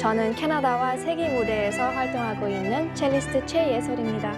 저는 캐나다와 세계 무대에서 활동하고 있는 첼리스트 최예솔입니다.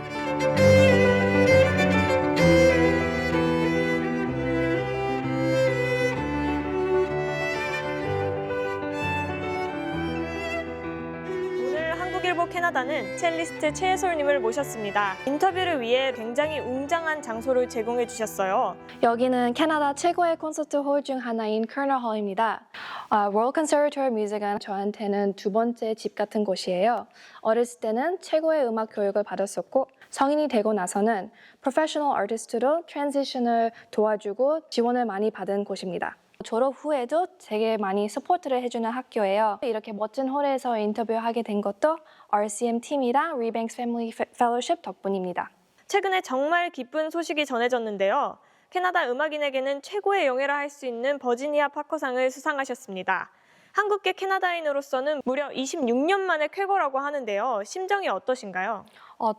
오늘 한국일보 캐나다는 첼리스트 최예솔님을 모셨습니다. 인터뷰를 위해 굉장히 웅장한 장소를 제공해 주셨어요. 여기는 캐나다 최고의 콘서트 홀 중 하나인 커널 홀입니다. Royal Conservatoire Music은 저한테는 두 번째 집 같은 곳이에요. 어렸을 때는 최고의 음악 교육을 받았었고 성인이 되고 나서는 프로페셔널 아티스트로 트랜지션을 도와주고 지원을 많이 받은 곳입니다. 졸업 후에도 되게 많이 서포트를 해주는 학교예요. 이렇게 멋진 홀에서 인터뷰하게 된 것도 RCM 팀이랑 Rebanks Family Fellowship 덕분입니다. 최근에 정말 기쁜 소식이 전해졌는데요. 캐나다 음악인에게는 최고의 영예라 할 수 있는 버지니아 파커상을 수상하셨습니다. 한국계 캐나다인으로서는 무려 26년 만의 쾌거라고 하는데요. 심정이 어떠신가요?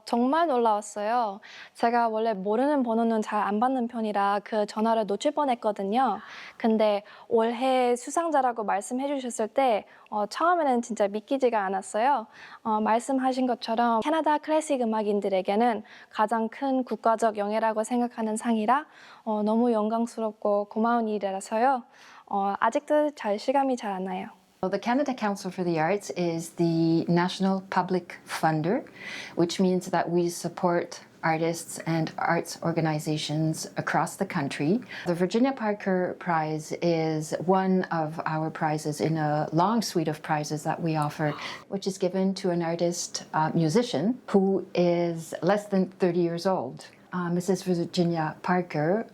정말 놀라웠어요. 제가 원래 모르는 번호는 잘 안 받는 편이라 그 전화를 놓칠 뻔했거든요. 근데 올해 수상자라고 말씀해 주셨을 때 처음에는 진짜 믿기지가 않았어요. 말씀하신 것처럼 캐나다 클래식 음악인들에게는 가장 큰 국가적 영예라고 생각하는 상이라 너무 영광스럽고 고마운 일이라서요. 아직도 실감이 잘 안 나요. Well, the Canada Council for the Arts is the national public funder, which means that we support artists and arts organizations across the country. The Virginia Parker Prize is one of our prizes in a long suite of prizes that we offer, which is given to an artist, musician who is less than 30 years old. Mrs. Virginia Parker,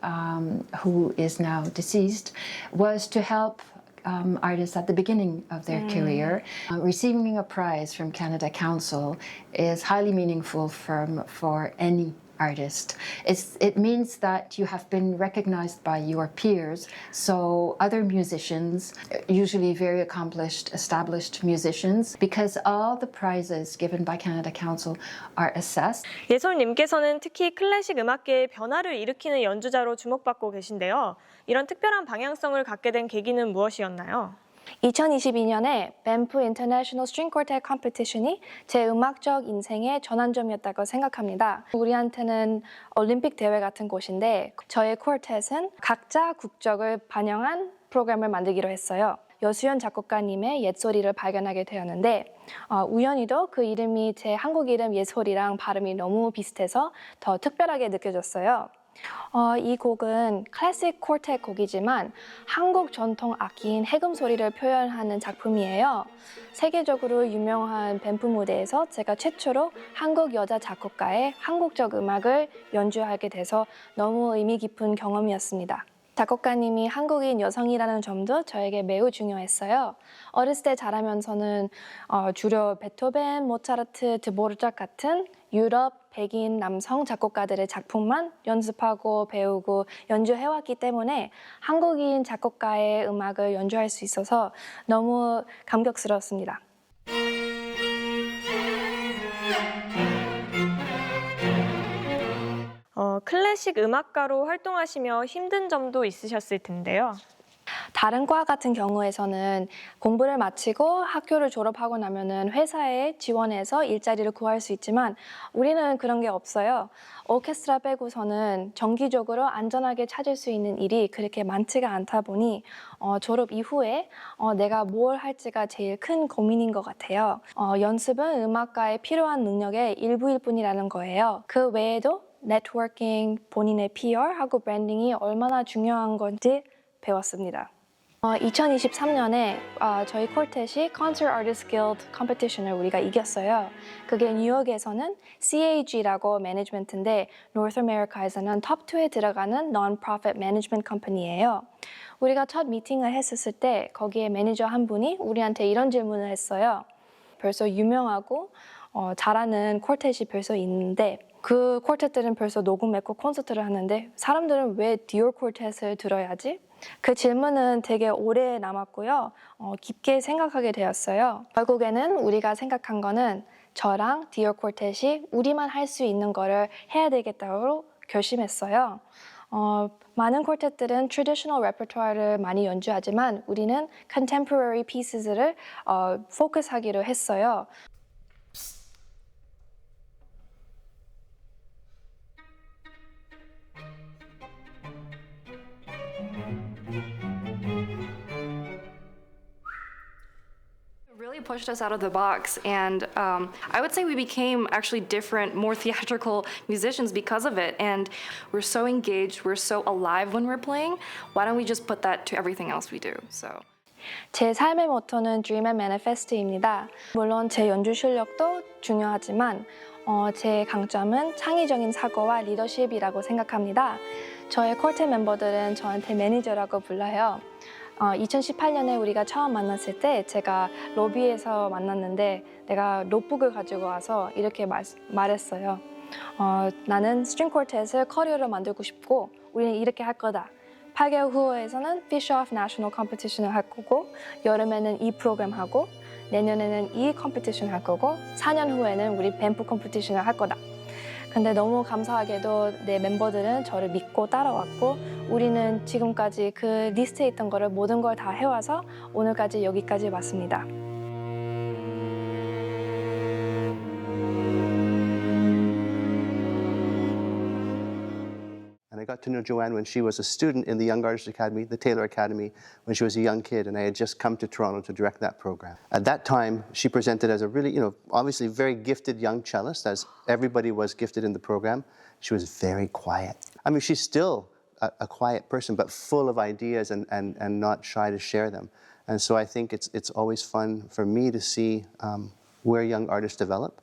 who is now deceased, was to help artists at the beginning of their career. Receiving a prize from Canada Council is highly meaningful for any artist. It means that you have been recognized by your peers, so other musicians, usually very accomplished, established musicians, because all the prizes given by Canada Council are assessed. 예솔님께서는 특히 클래식 음악계의 변화를 일으키는 연주자로 주목받고 계신데요. 이런 특별한 방향성을 갖게 된 계기는 무엇이었나요? 2022년에 밴프 인터내셔널 스트링 쿼텟 컴피티션이 제 음악적 인생의 전환점이었다고 생각합니다. 우리한테는 올림픽 대회 같은 곳인데 저의 쿼텟은 각자 국적을 반영한 프로그램을 만들기로 했어요. 여수연 작곡가님의 옛소리를 발견하게 되었는데 우연히도 그 이름이 제 한국 이름 옛소리랑 발음이 너무 비슷해서 더 특별하게 느껴졌어요. 이 곡은 클래식 쿼텟 곡이지만 한국 전통 악기인 해금 소리를 표현하는 작품이에요. 세계적으로 유명한 밴프 무대에서 제가 최초로 한국 여자 작곡가의 한국적 음악을 연주하게 돼서 너무 의미 깊은 경험이었습니다. 작곡가님이 한국인 여성이라는 점도 저에게 매우 중요했어요. 어렸을 때 자라면서는 주로 베토벤, 모차르트, 드보르작 같은 유럽, 백인, 남성 작곡가들의 작품만 연습하고 배우고 연주해왔기 때문에 한국인 작곡가의 음악을 연주할 수 있어서 너무 감격스러웠습니다. 클래식 음악가로 활동하시며 힘든 점도 있으셨을 텐데요. 다른 과 같은 경우에서는 공부를 마치고 학교를 졸업하고 나면은 회사에 지원해서 일자리를 구할 수 있지만 우리는 그런 게 없어요. 오케스트라 빼고서는 정기적으로 안전하게 찾을 수 있는 일이 그렇게 많지가 않다 보니 졸업 이후에 내가 뭘 할지가 제일 큰 고민인 것 같아요. 연습은 음악가에 필요한 능력의 일부일 뿐이라는 거예요. 그 외에도 네트워킹, 본인의 PR하고 브랜딩이 얼마나 중요한 건지 배웠습니다. 2023년에 저희 쿼텟이 Concert Artists Guild 컴피티션을 우리가 이겼어요. 그게 뉴욕에서는 CAG라고 매니지먼트인데 North America에서는 톱2에 들어가는 Non-Profit Management Company예요. 우리가 첫 미팅을 했었을 때 거기에 매니저 한 분이 우리한테 이런 질문을 했어요. 벌써 유명하고 잘하는 쿼텟이 벌써 있는데 그 쿼텟들은 벌써 녹음했고 콘서트를 하는데 사람들은 왜 디올 쿼텟을 들어야지? 그 질문은 되게 오래 남았고요. 깊게 생각하게 되었어요. 결국에는 우리가 생각한 거는 저랑 디올 쿼텟이 우리만 할 수 있는 거를 해야 되겠다고 결심했어요. 많은 콜텟들은 traditional repertoire를 많이 연주하지만 우리는 contemporary pieces를 포커스하기로 했어요. Really pushed us out of the box, and I would say we became actually different, more theatrical musicians because of it. And we're so engaged, we're so alive when we're playing. Why don't we just put that to everything else we do? So. 제 삶의 모토는 Dream and Manifest입니다. 물론 제 연주 실력도 중요하지만 제 강점은 창의적인 사고와 리더십이라고 생각합니다. 저의 콜텟 멤버들은 저한테 매니저라고 불러요. 2018년에 우리가 처음 만났을 때 제가 로비에서 만났는데 내가 노트북을 가지고 와서 이렇게 말했어요. 나는 스트링 콜텟을 커리어로 만들고 싶고 우리는 이렇게 할 거다. 8개월 후에서는 Fish Off National Competition을 할 거고 여름에는 이 프로그램 하고 내년에는 이 컴피티션 할 거고 4년 후에는 우리 밴프 컴피티션을 할 거다. 근데 너무 감사하게도 내 멤버들은 저를 믿고 따라왔고 우리는 지금까지 그 리스트에 있던 거를 모든 걸 다 해와서 오늘까지 여기까지 왔습니다. And I got to know Joanne when she was a student in the Young Artist Academy, the Taylor Academy, when she was a young kid, and I had just come to Toronto to direct that program. At that time, she presented as a really, obviously very gifted young cellist, as everybody was gifted in the program. She was very quiet. I mean, she's still a quiet person, but full of ideas and not shy to share them. And so I think it's always fun for me to see where young artists develop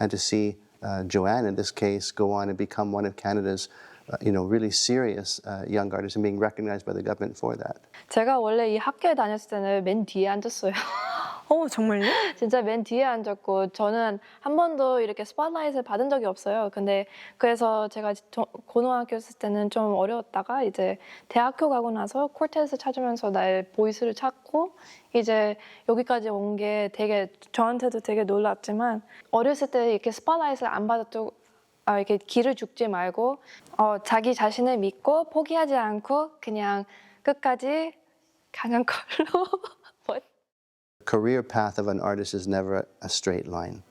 and to see Joanne, in this case, go on and become one of Canada's really serious young artists and being recognized by the government for that. 제가 원래 이 학교에 다녔을 때는 맨 뒤에 앉았어요. 정말요? 진짜 맨 뒤에 앉았고 저는 한 번도 이렇게 스팟라이트를 받은 적이 없어요. 근데 그래서 제가 고등학교 있을 때는 좀 어려웠다가 이제 대학교 가고 나서 콜텟을 찾으면서 나의 보이스를 찾고 이제 여기까지 온 게 되게 저한테도 되게 놀랐지만 어렸을 때 이렇게 스팟라이트를 안 받았도 이렇게 길을 죽지 말고 자기 자신을 믿고 포기하지 않고 그냥 끝까지 가는 걸로. Career path of an artist is never a straight line.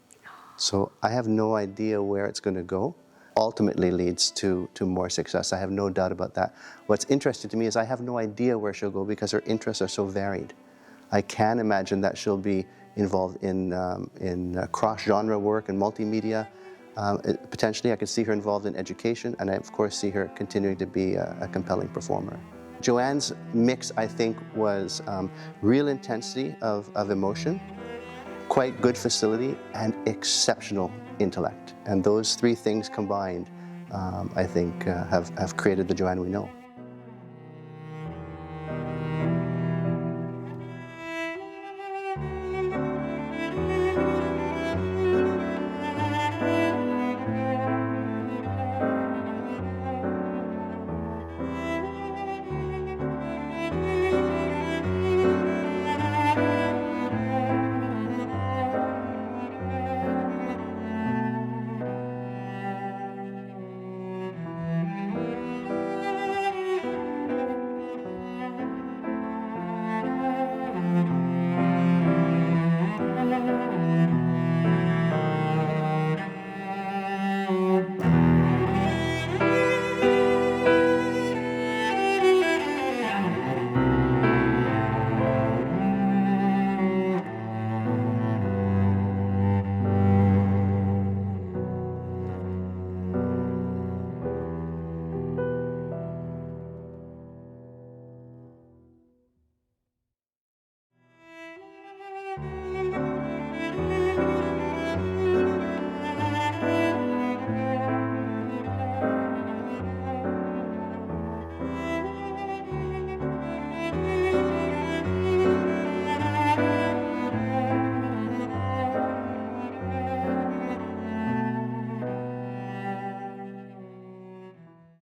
So I have no idea where it's going to go. Ultimately leads to more success. I have no doubt about that. What's interesting to me is I have no idea where she'll go because her interests are so varied. I can imagine that she'll be involved in cross-genre work and multimedia. Potentially, I could see her involved in education, and I, of course, see her continuing to be a compelling performer. Joanne's mix, I think, was real intensity of emotion, quite good facility, and exceptional intellect. And those three things combined, I think, have created the Joanne we know.